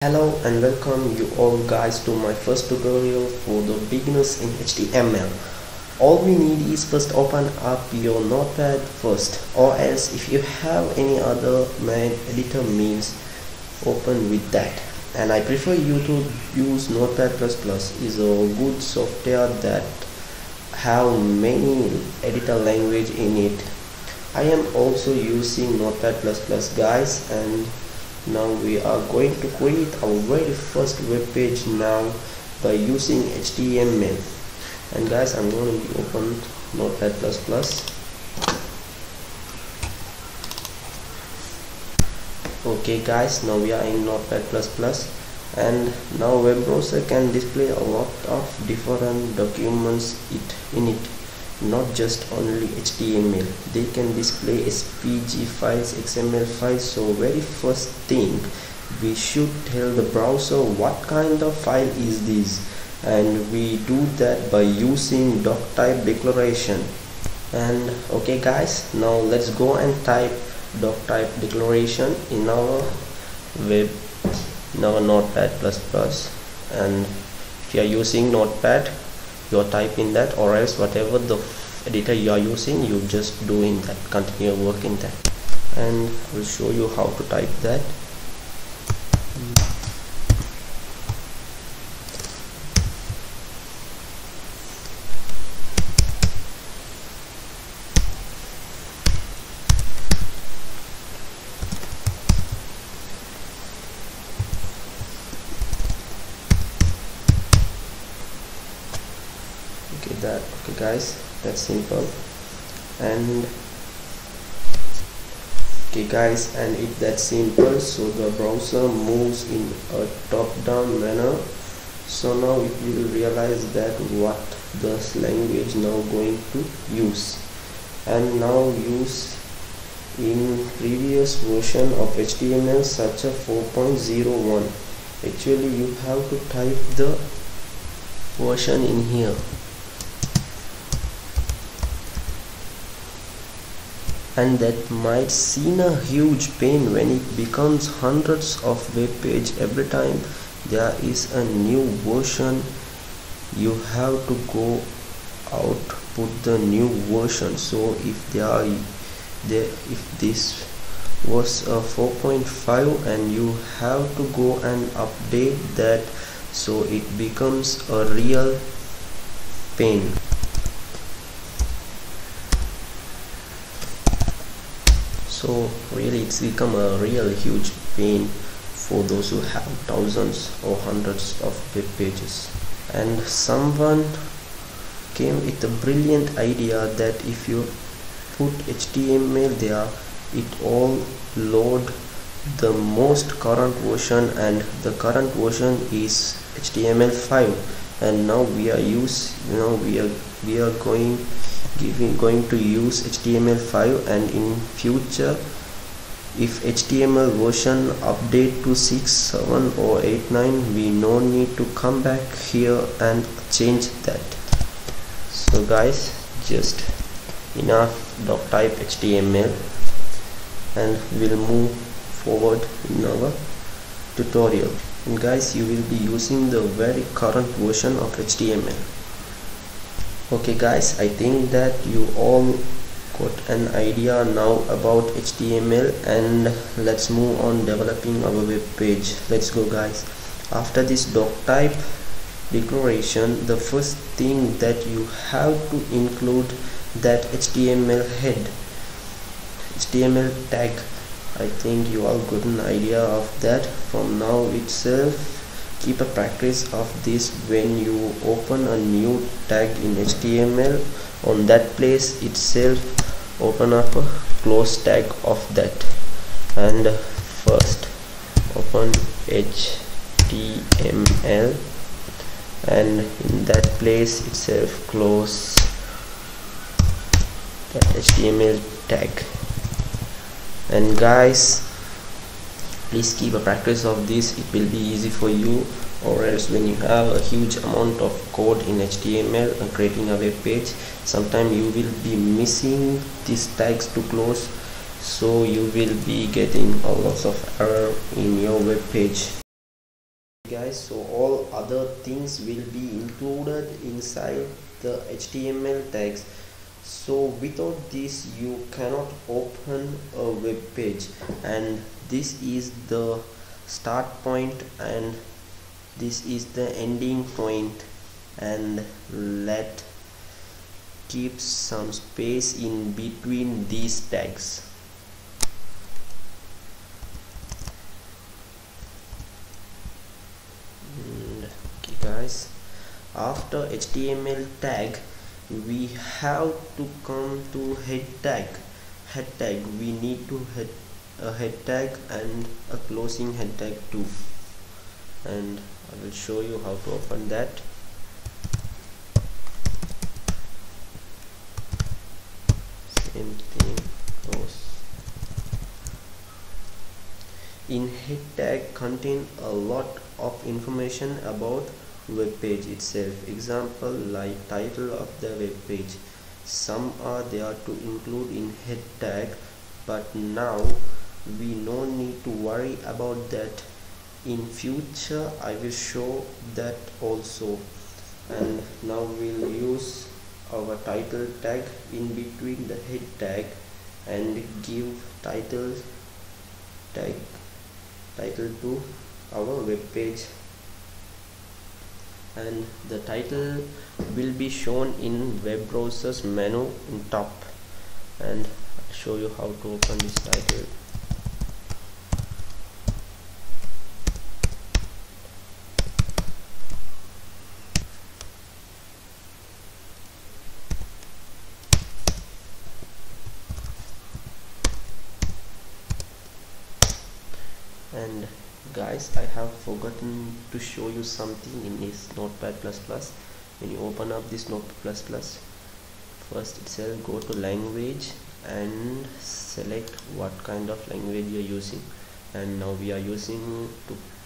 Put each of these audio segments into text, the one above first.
Hello and welcome you all guys to my first tutorial for the beginners in HTML. All we need is first open up your notepad first, or else if you have any other main editor means open with that. And I prefer you to use Notepad++. Is a good software that have many editor language in it. I am also using Notepad++ guys, and now we are going to create our very first web page now by using HTML. And guys, I'm going to open Notepad++. Okay guys, now we are in Notepad++, and now web browser can display a lot of different documents in it, not just only HTML. They can display SVG files, XML files. So very first thing, we should tell the browser what kind of file is this, and we do that by using doctype declaration. And okay guys, now let's go and type doctype declaration in our web, in our Notepad++. And if you are using Notepad, you type in that, or else whatever the editor you are using, you just do in that, continue working that. And I will show you how to type that. Okay guys, that's simple. And okay guys, and it's that simple, so the browser moves in a top-down manner. So now it will realize that what this language now going to use, and now use in previous version of HTML such a 4.01. actually you have to type the version in here. And that might seem a huge pain when it becomes hundreds of web page every time there is a new version. You have to go out, put the new version. So if if this was a 4.5 and you have to go and update that, so it becomes a real pain. So really it's become a real huge pain for those who have thousands or hundreds of web pages. And someone came with a brilliant idea that if you put HTML there, it all load the most current version, and the current version is HTML5. And now we are going to use HTML5, and in future if HTML version update to 6, 7 or 8, 9, we no need to come back here and change that. So guys, just enough doctype HTML, and we'll move forward in our tutorial. And guys, you will be using the very current version of HTML. Okay guys, I think that you all got an idea now about HTML, and let's move on developing our web page. Let's go guys. After this doctype declaration, the first thing that you have to include that HTML head, HTML tag. I think you all got an idea of that from now itself. Keep a practice of this. When you open a new tag in HTML, on that place itself open up a close tag of that, and first open HTML, and in that place itself close that HTML tag. And guys, please keep a practice of this, it will be easy for you. Or else when you have a huge amount of code in HTML and creating a web page, sometimes you will be missing these tags to close, so you will be getting a lot of error in your web page. guys, so all other things will be included inside the HTML tags. So without this you cannot open a web page, and this is the start point and this is the ending point, and let keep some space in between these tags. And okay guys, after HTML tag we have to come to head tag. We need to a head tag and a closing head tag too, and I will show you how to open that. Same thing, close. In head tag contain a lot of information about web page itself. Example like title of the web page. Some are there to include in head tag, but now we no need to worry about that. In future I will show that also. And now we'll use our title tag in between the head tag and give title to our web page, and the title will be shown in web browser's menu in top, and I'll show you how to open this title. And guys, I have forgotten to show you something in this Notepad++. When you open up this Notepad++, first itself go to language and select what kind of language you are using. And now we are using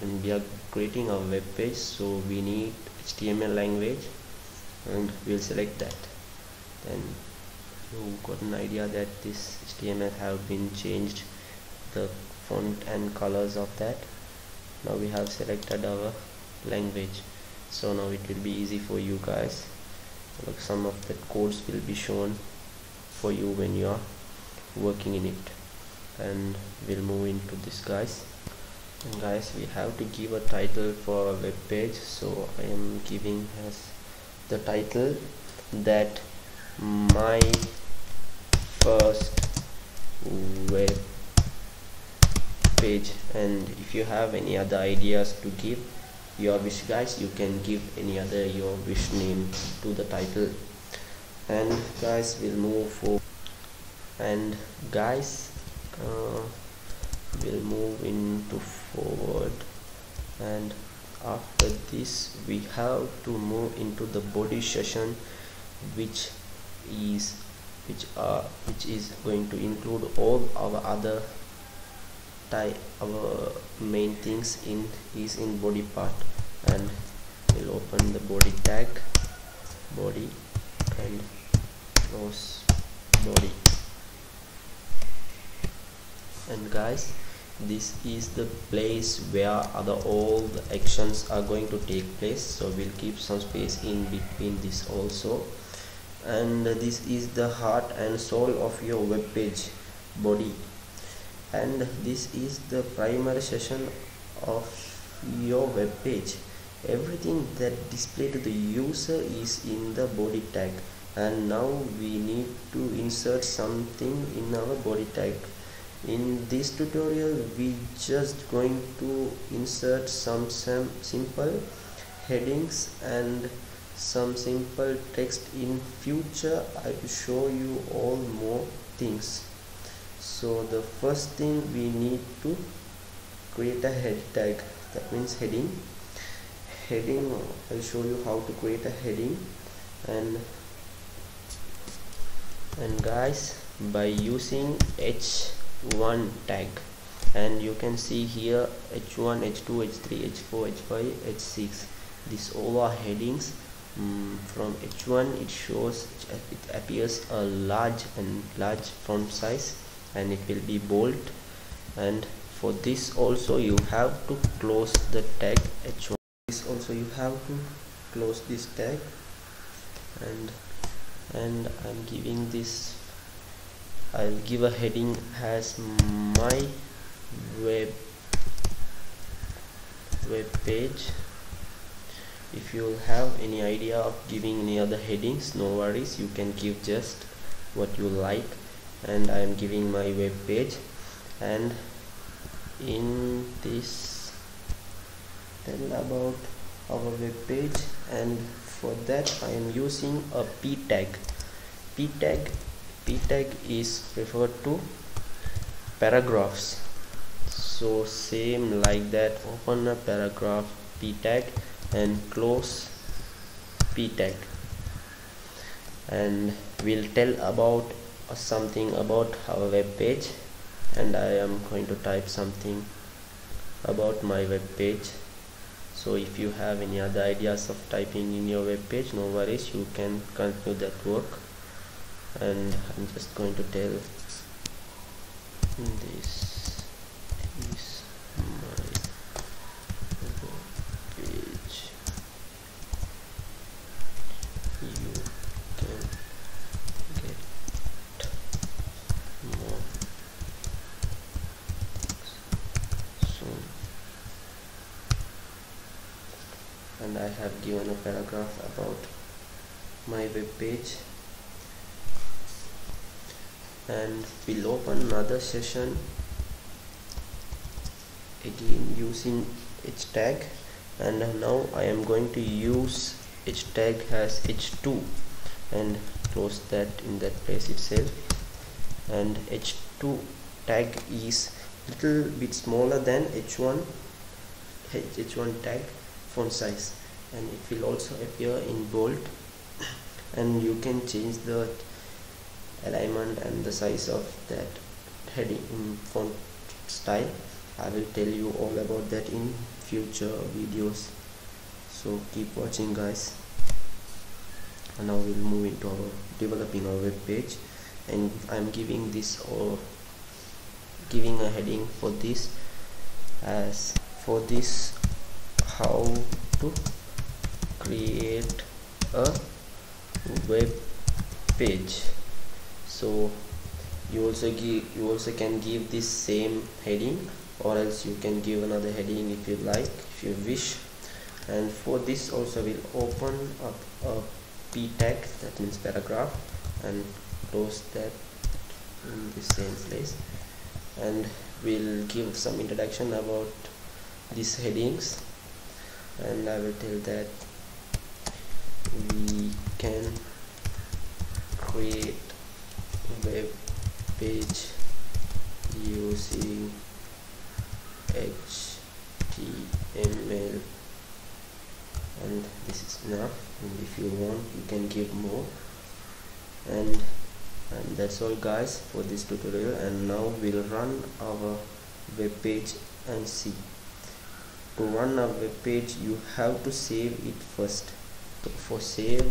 when we are creating our web page, so we need HTML language, and we'll select that. Then you got an idea that this HTML have been changed, the font and colors of that. Now we have selected our language, so now it will be easy for you guys. Look, some of the codes will be shown for you when you are working in it. And we'll move into this guys. And guys, we have to give a title for our web page, so I am giving as the title that my first web page. And if you have any other ideas to give your wish guys, you can give any other your wish name to the title. And guys, we'll move forward, and guys we'll move into forward, and after this we have to move into the body section, which is going to include all our other our main things in body part. And we'll open the body tag, body, and close body. And guys, this is the place where all the actions are going to take place, so we'll keep some space in between this also. And this is the heart and soul of your web page, body. And this is the primary section of your web page. Everything that displayed to the user is in the body tag, and now we need to insert something in our body tag. In this tutorial we just going to insert some simple headings and some simple text. In future I will show you all more things. So the first thing, we need to create a head tag, that means heading. I'll show you how to create a heading. And guys, by using h1 tag, and you can see here h1, h2, h3, h4, h5, h6, these all are headings. From h1 it appears a large font size, and it will be bold. And for this also you have to close the tag h1. this also you have to close this tag, and I'm giving this, I'll give a heading as my web page. If you have any idea of giving any other headings, no worries, you can give just what you like. And I am giving my web page, and in this tell about our web page, and for that I am using a p tag. P tag is referred to paragraphs. So same like that, open a paragraph p tag and close p tag, and we'll tell about something about our web page. And I am going to type something about my web page. So if you have any other ideas of typing in your web page, no worries, you can continue that work. And I'm just going to tell this is my web page, you can get more soon. And I have given a paragraph about my web page, and we'll open another session again using h tag. And now I am going to use h tag as h2 and close that in that place itself. And h2 tag is little bit smaller than h1 tag font size, and it will also appear in bold, and you can change the alignment and the size of that heading in font style. I will tell you all about that in future videos, so keep watching guys. And now we'll move into our developing our web page, and I'm giving this, or giving a heading for this as for this how to create a web page. So you also can give this same heading, or else you can give another heading if you like, if you wish. And for this also we'll open up a p tag, that means paragraph, and close that in the same place. And we'll give some introduction about these headings, and I will tell that we can create web page using HTML, and this is enough. And if you want, you can give more. And that's all guys for this tutorial. And now we'll run our web page and see. To run a web page, you have to save it first. So for save,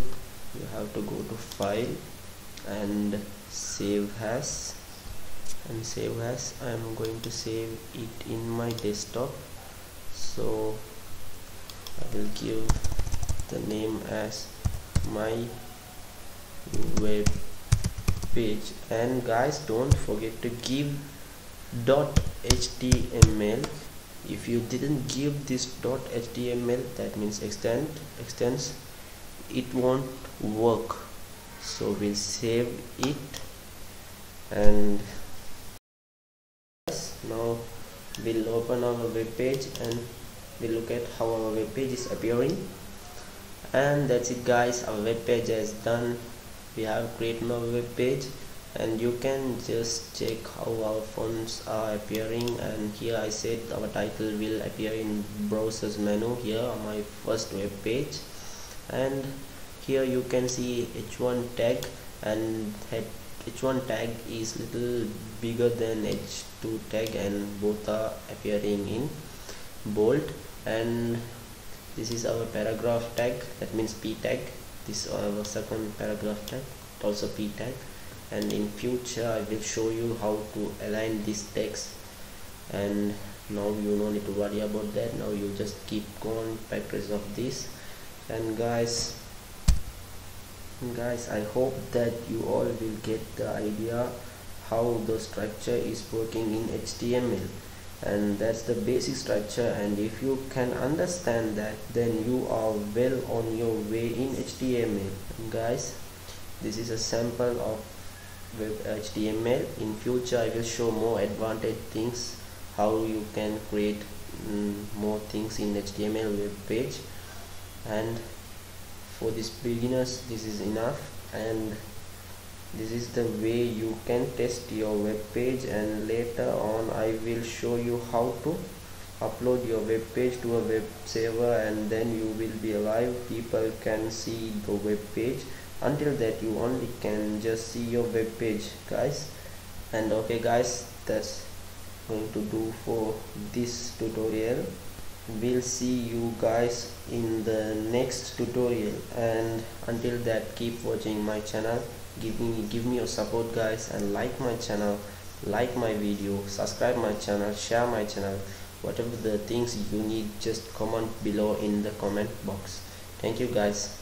you have to go to file and save as, and save as. I am going to save it in my desktop, so I will give the name as my web page. And guys, don't forget to give .html. If you didn't give this .html, that means extends, it won't work. So we'll save it, and now we'll open our web page and we'll look at how our web page is appearing. And that's it guys, our web page is done. We have created our web page, and you can just check how our fonts are appearing. And here I said our title will appear in browser's menu here on my first web page. And here you can see h1 tag, and h1 tag is little bigger than h2 tag, and both are appearing in bold. And this is our paragraph tag, that means p tag. This is our second paragraph tag, also p tag. And in future I will show you how to align this text, and Now you don't need to worry about that. Now you just keep going factories of this. And guys, I hope that you all will get the idea how the structure is working in HTML, and that's the basic structure. And if you can understand that, then you are well on your way in HTML. And guys, this is a sample of web HTML. In future I will show more advanced things, how you can create more things in HTML web page. And for this beginners, this is enough, and this is the way you can test your web page. And later on I will show you how to upload your web page to a web server, and then you will be alive. People can see the web page. Until that, you only can just see your web page, guys. And okay guys, that's going to do for this tutorial. We'll see you guys in the next tutorial, and until that, keep watching my channel. Give me your support, guys, and like my channel, like my video, subscribe my channel, share my channel. Whatever the things you need, just comment below in the comment box. Thank you guys.